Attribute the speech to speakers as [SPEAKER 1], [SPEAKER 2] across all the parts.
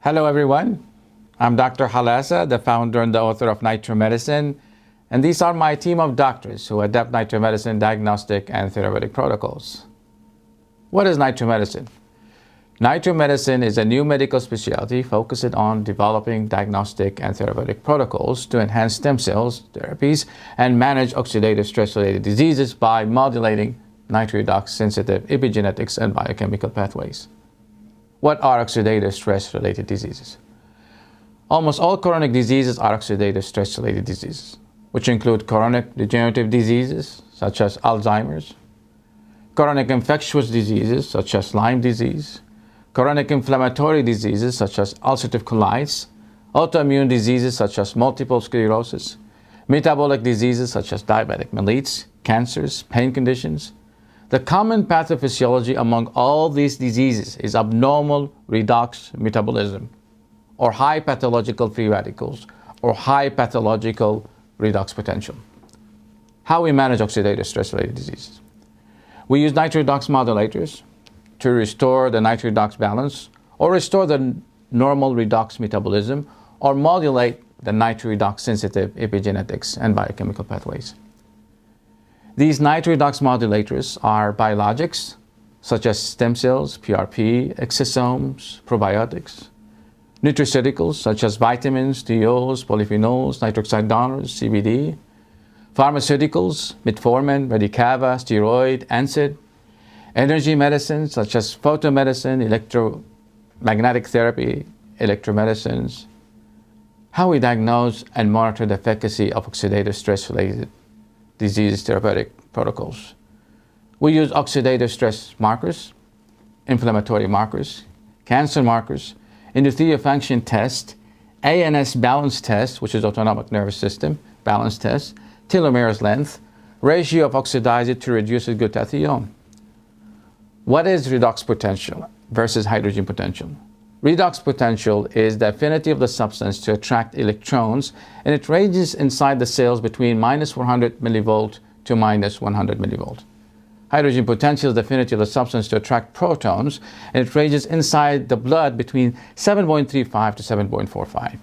[SPEAKER 1] Hello everyone, I'm Dr. Halasa, the founder and the author of NitroMedicine, and these are my team of doctors who adapt NitroMedicine diagnostic and therapeutic protocols. What is NitroMedicine? NitroMedicine is a new medical specialty focused on developing diagnostic and therapeutic protocols to enhance stem cells therapies and manage oxidative stress-related diseases by modulating nitroredox-sensitive epigenetics and biochemical pathways. What are oxidative stress-related diseases? Almost all chronic diseases are oxidative stress-related diseases, which include chronic degenerative diseases such as Alzheimer's, chronic infectious diseases such as Lyme disease, chronic inflammatory diseases such as ulcerative colitis, autoimmune diseases such as multiple sclerosis, metabolic diseases such as diabetic mellitus, cancers, pain conditions. The common pathophysiology among all these diseases is abnormal redox metabolism, or high pathological free radicals, or high pathological redox potential. How we manage oxidative stress-related diseases. We use nitroredox modulators to restore the nitroredox balance, or restore the normal redox metabolism, or modulate the nitroredox-sensitive epigenetics and biochemical pathways. These nitroredox modulators are biologics, such as stem cells, PRP, exosomes, probiotics, nutraceuticals, such as vitamins, thiols, polyphenols, nitroxide donors, CBD, pharmaceuticals, metformin, Radicava, steroid, NSAID, energy medicines, such as photomedicine, electromagnetic therapy, electromedicines. How we diagnose and monitor the efficacy of oxidative stress-related disease therapeutic protocols. We use oxidative stress markers, inflammatory markers, cancer markers, endothelial function test, ANS balance test, which is autonomic nervous system balance test, telomeres length, ratio of oxidizer to reduced glutathione. What is redox potential versus hydrogen potential? Redox potential is the affinity of the substance to attract electrons, and it ranges inside the cells between minus 400 millivolt to minus 100 millivolt. Hydrogen potential is the affinity of the substance to attract protons, and it ranges inside the blood between 7.35 to 7.45.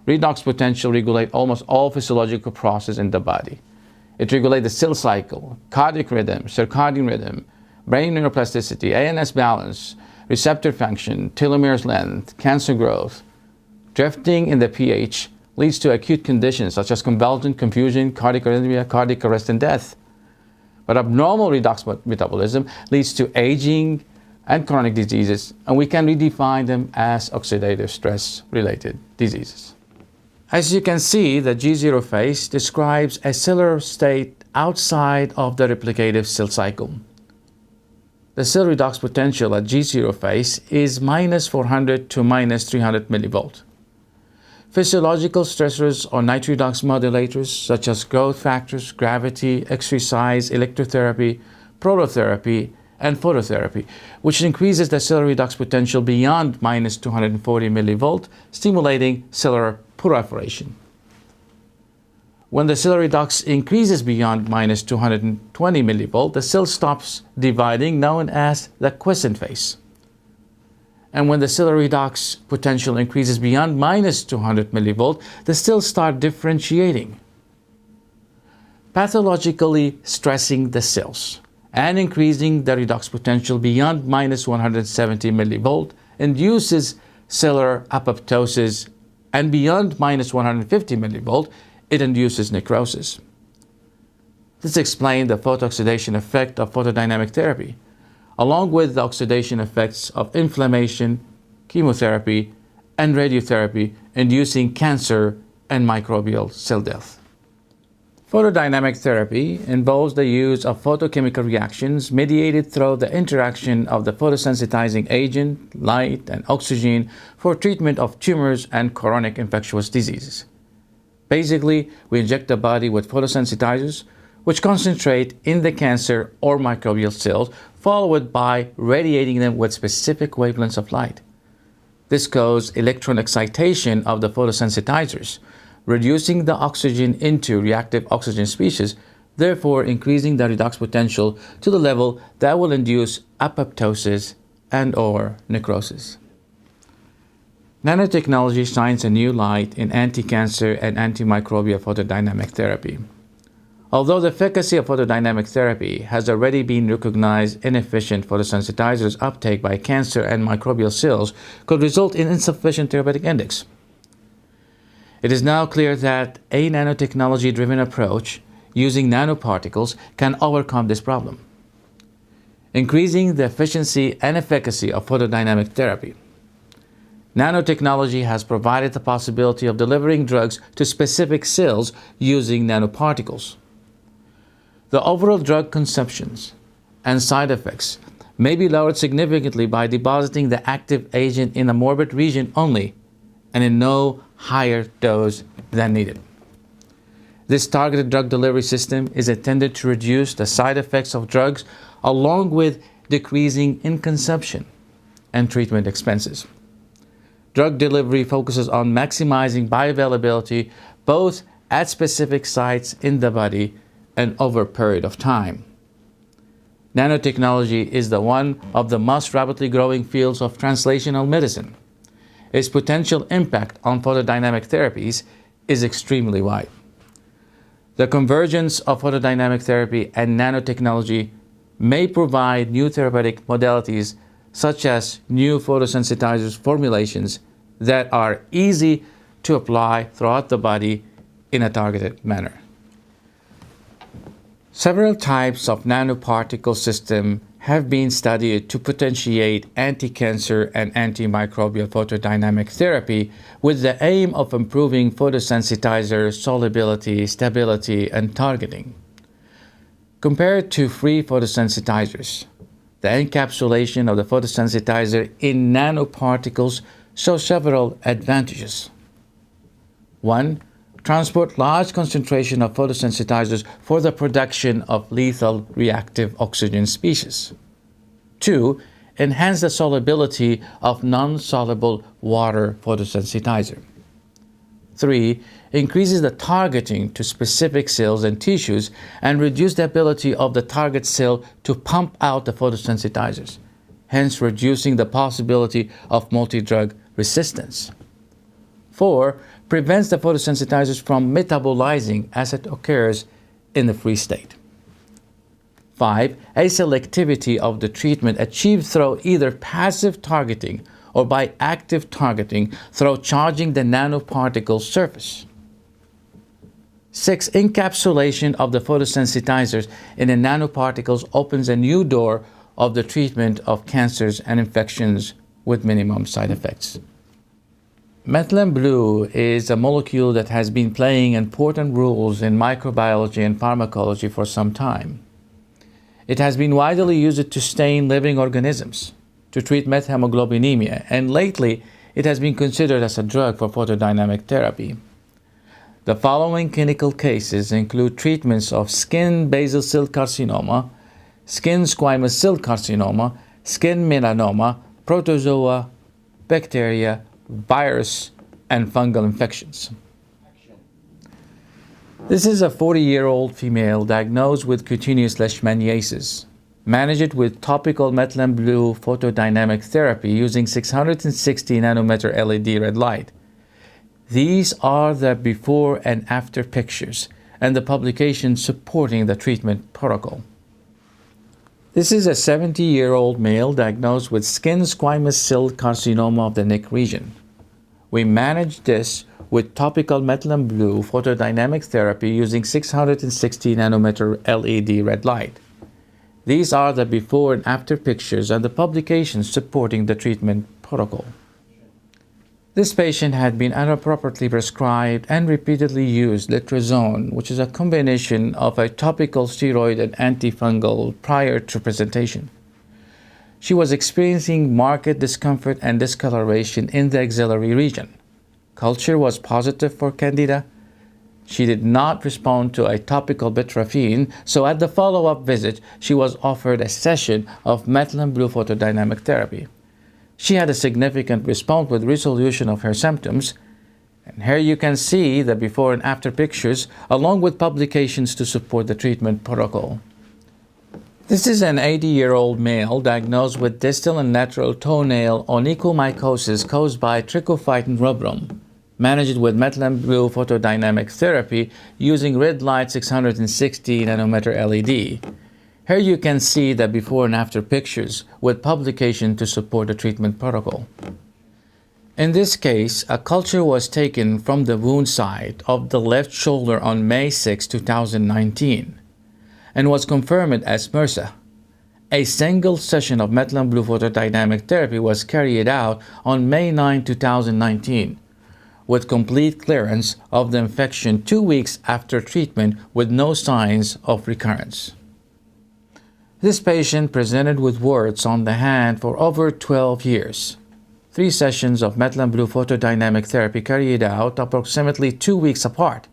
[SPEAKER 1] Redox potential regulates almost all physiological processes in the body. It regulates the cell cycle, cardiac rhythm, circadian rhythm, brain neuroplasticity, ANS balance, receptor function, telomeres length, cancer growth. Drifting in the pH leads to acute conditions such as convulsion, confusion, cardiac arrhythmia, cardiac arrest, and death. But abnormal redox metabolism leads to aging and chronic diseases, and we can redefine them as oxidative stress-related diseases. As you can see, the G0 phase describes a cellular state outside of the replicative cell cycle. The cell redox potential at G0 phase is minus 400 to minus 300 millivolt. Physiological stressors or nitroredox modulators such as growth factors, gravity, exercise, electrotherapy, prototherapy, and phototherapy, which increases the cell redox potential beyond minus 240 millivolt, stimulating cellular proliferation. When the cell redox increases beyond minus 220 millivolt, the cell stops dividing, known as the quiescent phase. And when the cell redox potential increases beyond minus 200 millivolt, the cells start differentiating, pathologically stressing the cells, and increasing the redox potential beyond minus 170 millivolt induces cellular apoptosis, and beyond minus 150 millivolt, it induces necrosis. This explains the photooxidation effect of photodynamic therapy, along with the oxidation effects of inflammation, chemotherapy, and radiotherapy, inducing cancer and microbial cell death. Photodynamic therapy involves the use of photochemical reactions mediated through the interaction of the photosensitizing agent, light, and oxygen for treatment of tumors and chronic infectious diseases. Basically, we inject the body with photosensitizers, which concentrate in the cancer or microbial cells, followed by radiating them with specific wavelengths of light. This causes electron excitation of the photosensitizers, reducing the oxygen into reactive oxygen species, therefore increasing the redox potential to the level that will induce apoptosis and/or necrosis. Nanotechnology shines a new light in anti-cancer and antimicrobial photodynamic therapy. Although the efficacy of photodynamic therapy has already been recognized, inefficient photosensitizers' uptake by cancer and microbial cells could result in insufficient therapeutic index. It is now clear that a nanotechnology-driven approach using nanoparticles can overcome this problem, increasing the efficiency and efficacy of photodynamic therapy. Nanotechnology has provided the possibility of delivering drugs to specific cells using nanoparticles. The overall drug consumptions and side effects may be lowered significantly by depositing the active agent in the morbid region only and in no higher dose than needed. This targeted drug delivery system is intended to reduce the side effects of drugs along with decreasing in consumption and treatment expenses. Drug delivery focuses on maximizing bioavailability both at specific sites in the body and over a period of time. Nanotechnology is one of the most rapidly growing fields of translational medicine. Its potential impact on photodynamic therapies is extremely wide. The convergence of photodynamic therapy and nanotechnology may provide new therapeutic modalities such as new photosensitizers formulations that are easy to apply throughout the body in a targeted manner. Several types of nanoparticle system have been studied to potentiate anti-cancer and antimicrobial photodynamic therapy with the aim of improving photosensitizer solubility, stability, and targeting. Compared to free photosensitizers, the encapsulation of the photosensitizer in nanoparticles shows several advantages. 1. Transport large concentration of photosensitizers for the production of lethal reactive oxygen species. 2. Enhance the solubility of non-soluble water photosensitizer. 3. Increases the targeting to specific cells and tissues and reduce the ability of the target cell to pump out the photosensitizers, hence reducing the possibility of multi-drug resistance. 4. Prevents the photosensitizers from metabolizing as it occurs in the free state. 5. A selectivity of the treatment achieved through either passive targeting or by active targeting through charging the nanoparticle surface. 6. Encapsulation of the photosensitizers in the nanoparticles opens a new door of the treatment of cancers and infections with minimum side effects. Methylene blue is a molecule that has been playing important roles in microbiology and pharmacology for some time. It has been widely used to stain living organisms, to treat methemoglobinemia, and lately it has been considered as a drug for photodynamic therapy. The following clinical cases include treatments of skin basal cell carcinoma, skin squamous cell carcinoma, skin melanoma, protozoa, bacteria, virus, and fungal infections. This is a 40-year-old female diagnosed with cutaneous leishmaniasis. Managed with topical methylene blue photodynamic therapy using 660 nanometer LED red light. These are the before and after pictures and the publication supporting the treatment protocol. This is a 70-year-old male diagnosed with skin squamous cell carcinoma of the neck region. We managed this with topical methylene blue photodynamic therapy using 660 nanometer LED red light. These are the before and after pictures and the publications supporting the treatment protocol. This patient had been inappropriately prescribed and repeatedly used letrozone, which is a combination of a topical steroid and antifungal prior to presentation. She was experiencing marked discomfort and discoloration in the axillary region. Culture was positive for Candida. She did not respond to a topical butraphine, so at the follow-up visit, she was offered a session of methylene blue photodynamic therapy. She had a significant response with resolution of her symptoms, and here you can see the before and after pictures along with publications to support the treatment protocol. This is an 80-year-old male diagnosed with distal and lateral toenail onychomycosis caused by trichophyton rubrum, managed with methylene blue photodynamic therapy using red light 660 nanometer LED. Here you can see the before and after pictures with publication to support the treatment protocol. In this case, a culture was taken from the wound site of the left shoulder on May 6, 2019 and was confirmed as MRSA. A single session of methylene blue photodynamic therapy was carried out on May 9, 2019 with complete clearance of the infection 2 weeks after treatment with no signs of recurrence. This patient presented with warts on the hand for over 12 years. 3 sessions of methylene blue photodynamic therapy carried out approximately 2 weeks apart.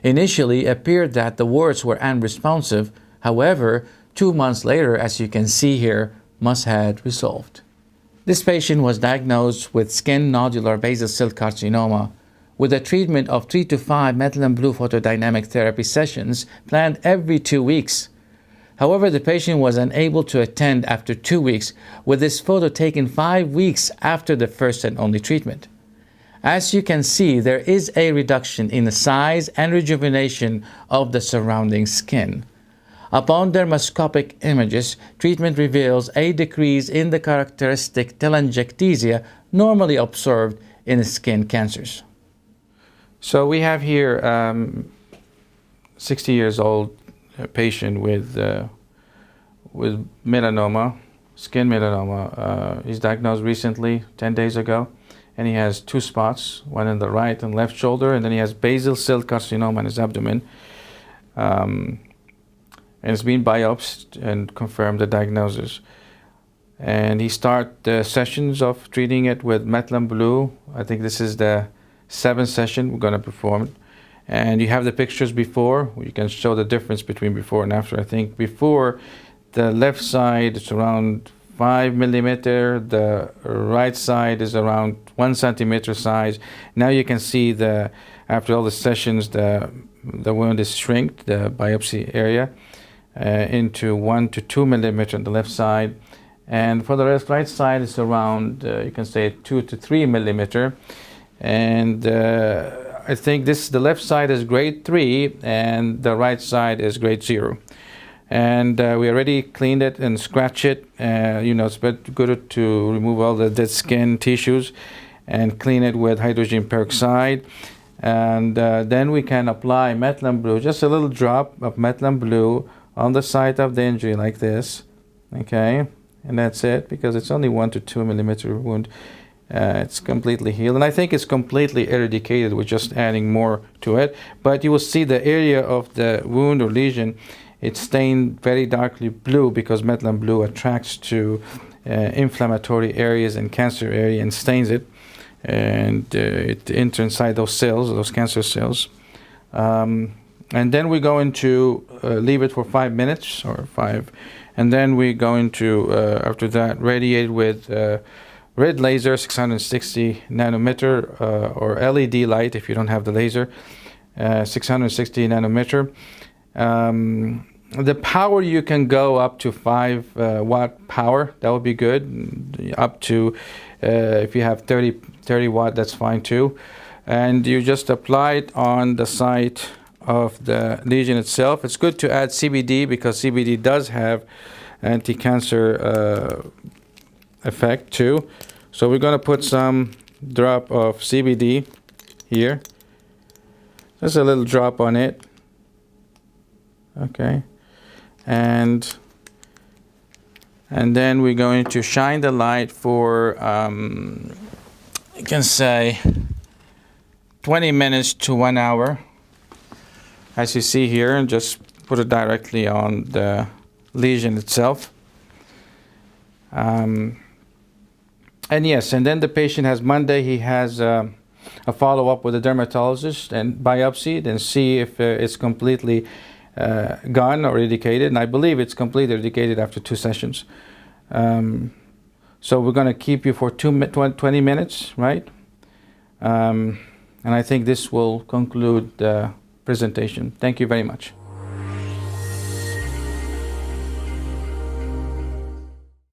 [SPEAKER 1] Initially, it appeared that the warts were unresponsive. However, 2 months later, as you can see here, MUS had resolved. This patient was diagnosed with skin nodular basal cell carcinoma with a treatment of 3 to 5 methylene blue photodynamic therapy sessions planned every 2 weeks. However, the patient was unable to attend after 2 weeks, with this photo taken 5 weeks after the first and only treatment. As you can see, there is a reduction in the size and rejuvenation of the surrounding skin. Upon dermoscopic images, treatment reveals a decrease in the characteristic telangiectasia normally observed in skin cancers. So we have here 60 years old patient with melanoma, skin melanoma. He's diagnosed recently, 10 days ago, and he has 2 spots, one in the right and left shoulder, and then he has basal cell carcinoma in his abdomen. And it's been biopsied and confirmed the diagnosis. And he started the sessions of treating it with methylene blue. I think this is the 7th session we're going to perform it. And you have the pictures before. You can show the difference between before and after. I think before, the left side is around 5 millimeter. The right side is around 1 centimeter size. Now you can see after all the sessions, the wound is shrinked, the biopsy area, into 1 to 2 millimeter on the left side. And for the right side, it's around, you can say 2 to 3 millimeter. And I think the left side is grade 3 and the right side is grade 0. And we already cleaned it and scratched it. It's good to remove all the dead skin tissues and clean it with hydrogen peroxide. And then we can apply methylene blue, just a little drop of methylene blue on the site of the injury like this. Okay, and that's it, because it's only 1 to 2 millimeter wound. It's completely healed, and I think it's completely eradicated with just adding more to it. But you will see the area of the wound or lesion, it's stained very darkly blue because methylene blue attracts to inflammatory areas and cancer area and stains it, and it enters inside those cells, those cancer cells. And then we're going to leave it for 5 minutes or 5, and then we're going to after that radiate with red laser 660 nanometer or LED light if you don't have the laser, 660 nanometer. The power, you can go up to 5 watt power. That would be good. Up to if you have 30 watt, that's fine too. And you just apply it on the site of the lesion itself. It's good to add CBD because CBD does have anti-cancer effect too. So we're going to put some drop of CBD here, just a little drop on it. Okay, and then we're going to shine the light for you can say 20 minutes to 1 hour, as you see here, and just put it directly on the lesion itself. And yes, and then the patient has Monday, he has a follow-up with a dermatologist and biopsy, and see if it's completely gone or eradicated. And I believe it's completely eradicated after 2 sessions. So we're going to keep you for 20 minutes, right? And I think this will conclude the presentation. Thank you very much.